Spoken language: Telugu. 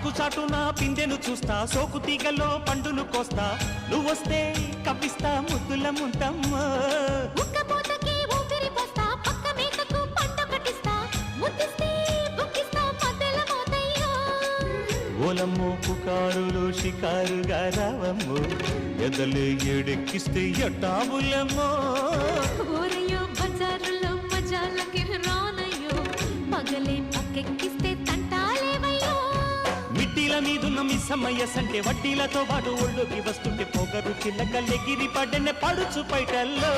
చాటున పిందెను చూస్తా, సోకు తీగల్లో పండును కోస్తా, నువ్వొస్తే కప్పిస్తా ముద్దుల ముంతమ్మ. ఉక్కపోతకి ఊపిరి పోస్తా, పక్క మేకకు పంట కట్టిస్తా, ముద్దిస్తే బుక్కిస్తా మధ్యల మోతయ్యో. ఓలమ్మో పుకారులో షికారుగా రావమ్మో, ఎదలు ఎడెక్కిస్తే ఎట్టాబులమ్మో. ఊరయ్యో బజారులో మజాలకి రానయ్యో, పగలే పక్కెక్కిస్తే తంటాలేవయ్యో. మిట్టిల మీదున్న మిస్సమ్మయ్య సంటే వడ్డీలతో పాటు ఒళ్ళోకి వస్తుంటే పొగరు చిల్లకల్లెగిరి పడ్డెన్నె పడుచు పైటల్లో.